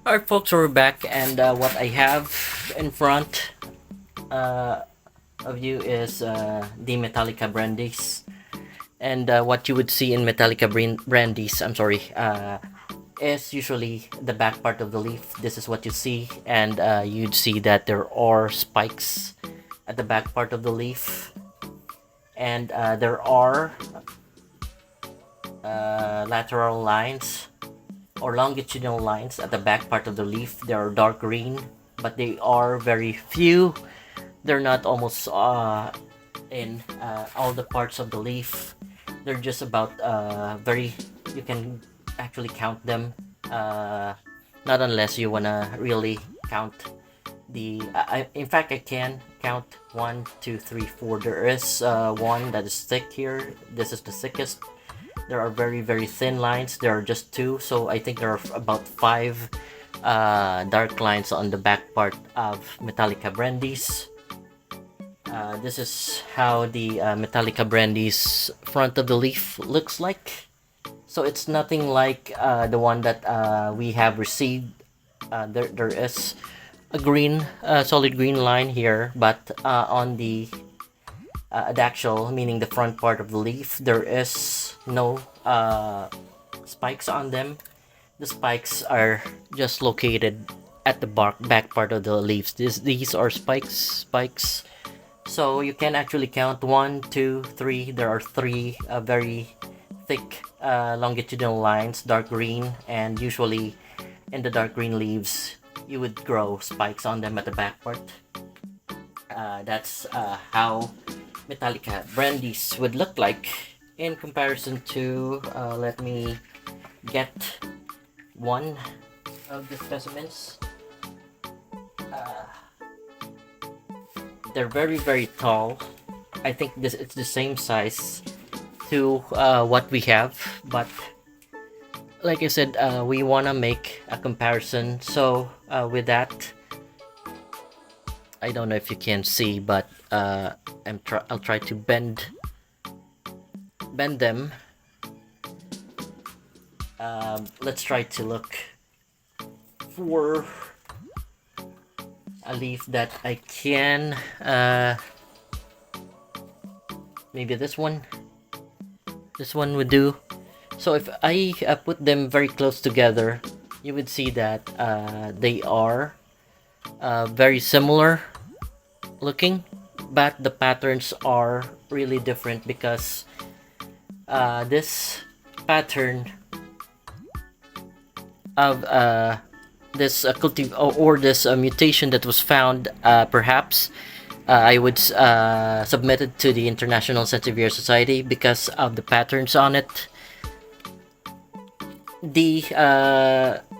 Alright folks, we're back, and what I have in front uh, of you is the Metallica brandies. And what you would see in Metallica brandies, is usually the back part of the leaf. This is what you see, and you'd see that there are spikes at the back part of the leaf, and there are lateral lines or longitudinal lines at the back part of the leaf. They are dark green, but they are very few. They're not almost in all the parts of the leaf. They're just about very, you can actually count them, not unless you wanna really count the in fact, I can count 1, 2, 3, 4. There is one that is thick here. This is the thickest. There are very thin lines. There are just two, so I think there are about 5 dark lines on the back part of Metallica brandies. This is how the Metallica brandies front of the leaf looks like. So it's nothing like the one that we have received. There is a green, solid green line here, but on the adactyl, meaning the front part of the leaf, there is no spikes on them. The spikes are just located at the back part of the leaves. These are spikes. So you can actually count 1, 2, 3. There are 3 very thick longitudinal lines, dark green, and usually in the dark green leaves you would grow spikes on them at the back part. That's how Metallica brandies would look like in comparison to let me get one of the specimens. They're very tall. I think it's the same size to what we have, but like I said, we want to make a comparison. So with that, I don't know if you can see, but I'll try to bend them. Let's try to look for a leaf that I can maybe this one would do. So if I put them very close together, you would see that they are very similar looking, but the patterns are really different because this pattern of this this mutation that was found, perhaps I would submit it to the International Sansevieria Society because of the patterns on it. The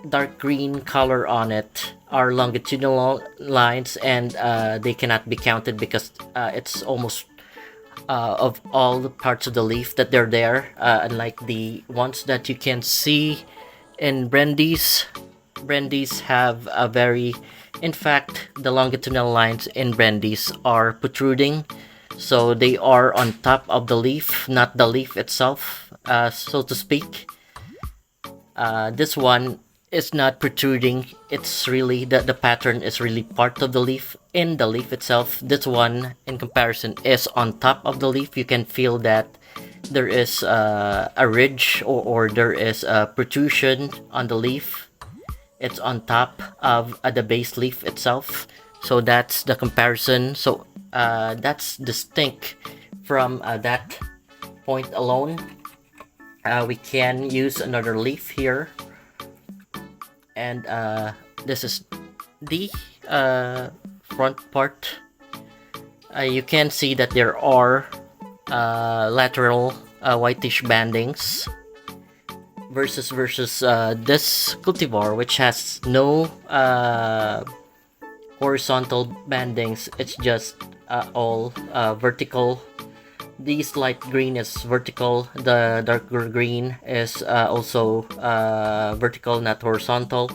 dark green color on it are longitudinal lines, and they cannot be counted because it's almost of all the parts of the leaf that they're there, unlike the ones that you can see in brandies. Brandies have a very, in fact, the longitudinal lines in brandies are protruding, so they are on top of the leaf, not the leaf itself, so to speak. This one is not protruding. It's really the pattern is really part of the leaf, in the leaf itself. This one, in comparison, is on top of the leaf. You can feel that there is a ridge or there is a protrusion on the leaf. It's on top of the base leaf itself. So that's the comparison. So that's distinct from that point alone. We can use another leaf here, and this is the front part. You can see that there are lateral whitish bandings versus this cultivar, which has no horizontal bandings. It's just all vertical. This light green is vertical. The darker green is also vertical, not horizontal.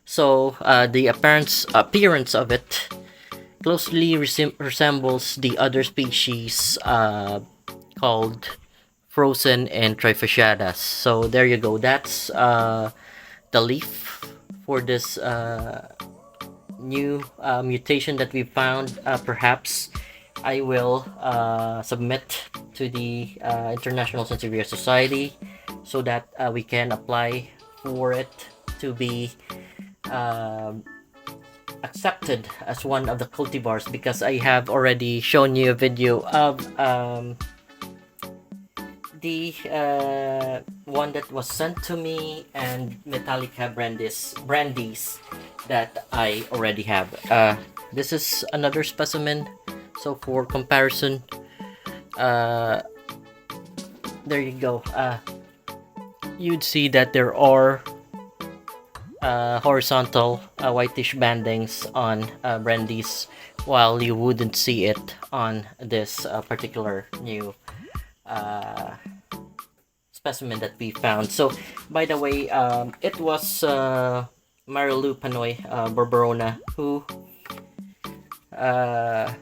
So the appearance of it closely resembles the other species called frozen and trifasciatus. So there you go. That's the leaf for this new mutation that we found. Perhaps I will submit to the International Sansevieria Society so that we can apply for it to be um accepted as one of the cultivars, because I have already shown you a video of the one that was sent to me, and Metallica brandies that I already have. This is another specimen, so for comparison, uh, there you go. You'd see that there are horizontal whitish bandings on brandies, while you wouldn't see it on this particular new uh, specimen that we found. So, by the way, it was Marilu Panoy Barbarona who uh,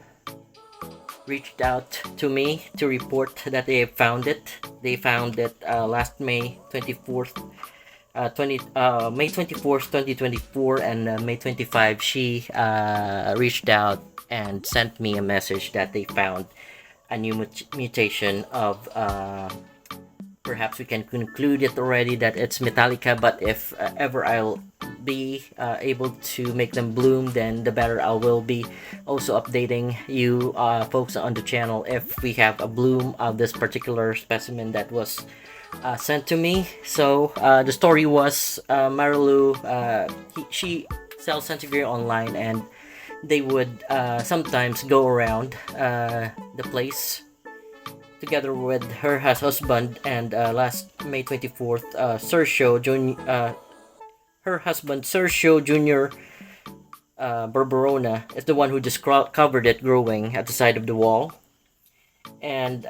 reached out to me to report that they have found it. They found it last May 24th, 2024, and May 25, she reached out and sent me a message that they found a new mutation of perhaps we can conclude it already that it's Metallica, but if ever I'll be able to make them bloom, then the better. I will be also updating you folks on the channel if we have a bloom of this particular specimen that was sent to me. So the story was Marilu, she sells Sansevieria online, and they would sometimes go around the place together with her husband, and last May 24th, her husband Sergio Jr. Barbarona is the one who discovered it growing at the side of the wall, and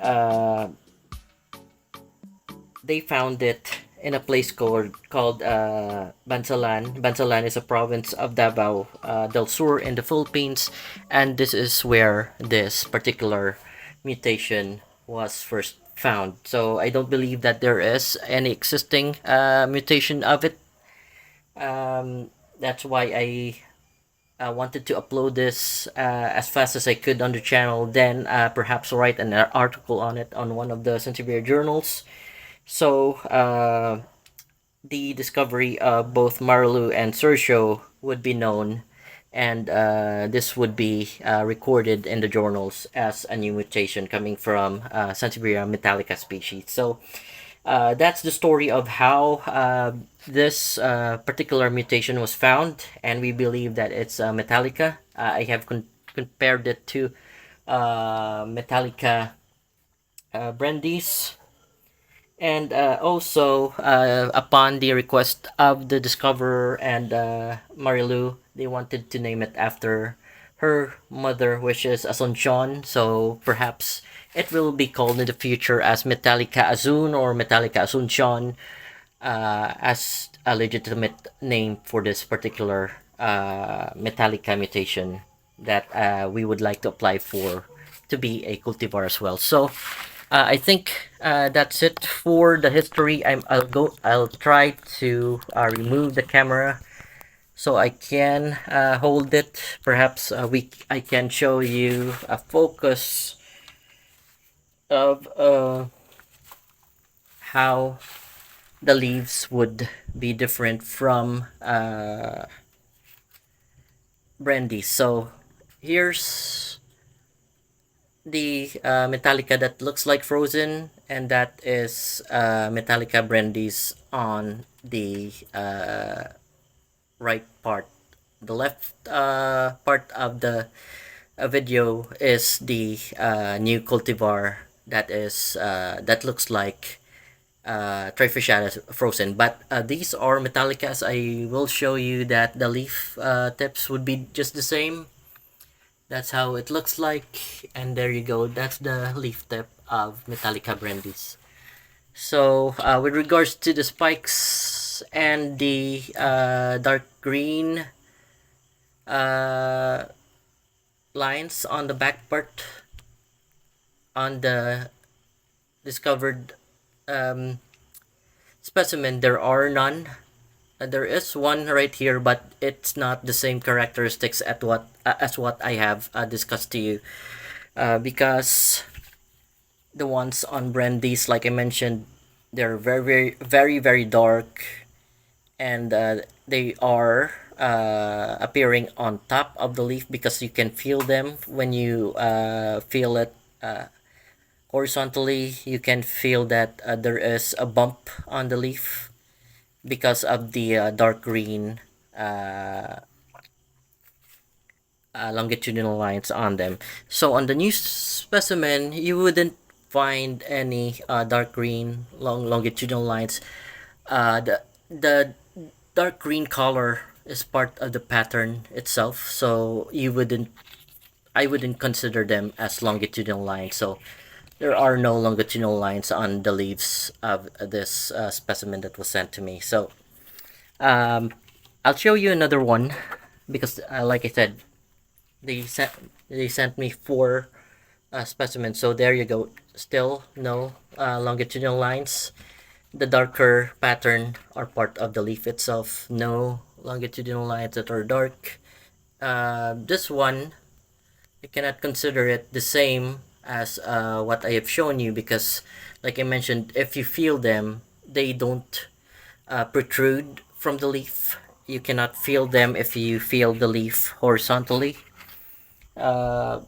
they found it in a place called Bansalan. Bansalan is a province of Davao del Sur in the Philippines, and this is where this particular mutation was first found. So I don't believe that there is any existing mutation of it. That's why I wanted to upload this as fast as I could on the channel, then perhaps write an article on it on one of the Sansevieria journals. So the discovery of both Marilu and Sergio would be known, and this would be recorded in the journals as a new mutation coming from Sansevieria metallica species. So that's the story of how this particular mutation was found, and we believe that it's Metallica. I have compared it to Metallica brandies, and also upon the request of the discoverer and Marilu, they wanted to name it after her mother, which is Azuncion. So perhaps it will be called in the future as Metallica Azun or Metallica Azuncion, as a legitimate name for this particular Metallica mutation that we would like to apply for to be a cultivar as well. So I think that's it for the history. I'll try to remove the camera so I can hold it. Perhaps I can show you a focus of how the leaves would be different from brandy. So here's the Metallica that looks like frozen, and that is Metallica brandies on the right part. The left part of the video is the new cultivar that looks like Trifasciatus frozen, but these are Metallicas. I will show you that the leaf tips would be just the same. That's how it looks like, and there you go. That's the leaf tip of Metallica brandies. So with regards to the spikes and the dark green lines on the back part on the discovered specimen, there are none. There is one right here, but it's not the same characteristics at what as what I have discussed to you. Because the ones on brandies, like I mentioned, they're very dark, and they are appearing on top of the leaf because you can feel them when you feel it horizontally. You can feel that there is a bump on the leaf because of the dark green uh, longitudinal lines on them. So on the new specimen, you wouldn't find any dark green longitudinal lines. The dark green color is part of the pattern itself, so you wouldn't I wouldn't consider them as longitudinal lines. So there are no longitudinal lines on the leaves of this specimen that was sent to me. So um, I'll show you another one because, like I said, they sent they sent me four specimens. So there you go. Still no longitudinal lines. The darker pattern are part of the leaf itself. No longitudinal lines that are dark. This one, I cannot consider it the same as what I have shown you because, like I mentioned, if you feel them, they don't protrude from the leaf. You cannot feel them if you feel the leaf horizontally. Uh,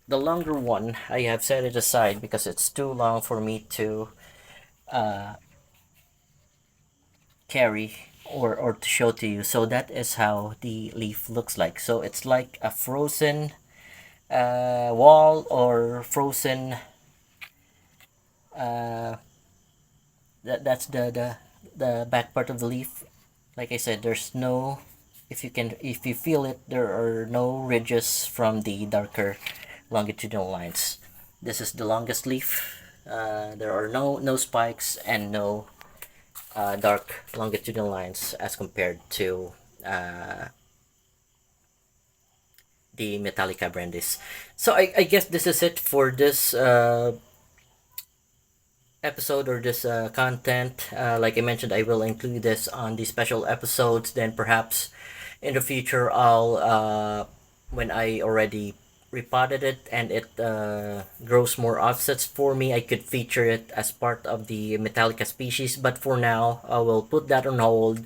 the longer one, I have set it aside because it's too long for me to carry or to show to you. So that is how the leaf looks like. So it's like a frozen wall or frozen that's the back part of the leaf. Like I said, there's no, if you feel it, there are no ridges from the darker longitudinal lines. This is the longest leaf. There are no spikes and no dark longitudinal lines as compared to the Metallica brandies. So I guess this is it for this episode or this content. Like I mentioned, I will include this on the special episodes. Then perhaps in the future, I'll when I already repotted it and it grows more offsets for me, I could feature it as part of the Metallica species. But for now, I will put that on hold,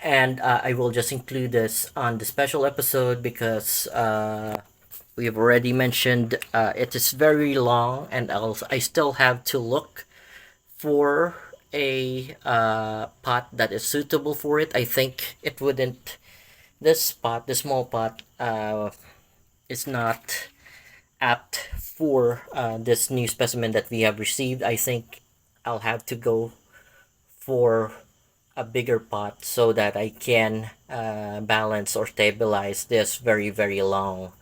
and I will just include this on the special episode because we have already mentioned it is very long, and I still have to look for a pot that is suitable for it. I think it wouldn't. This pot, the small pot, is not apt for this new specimen that we have received. I think I'll have to go for a bigger pot so that I can balance or stabilize this very long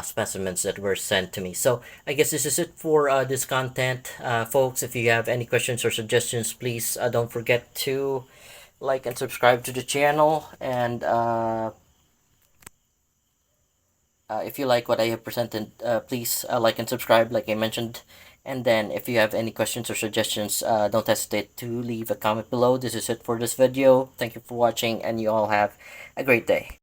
specimens that were sent to me. So I guess this is it for this content, folks. If you have any questions or suggestions, please don't forget to like and subscribe to the channel. And if you like what I have presented, please like and subscribe, like I mentioned. And then if you have any questions or suggestions, don't hesitate to leave a comment below. This is it for this video. Thank you for watching, and you all have a great day.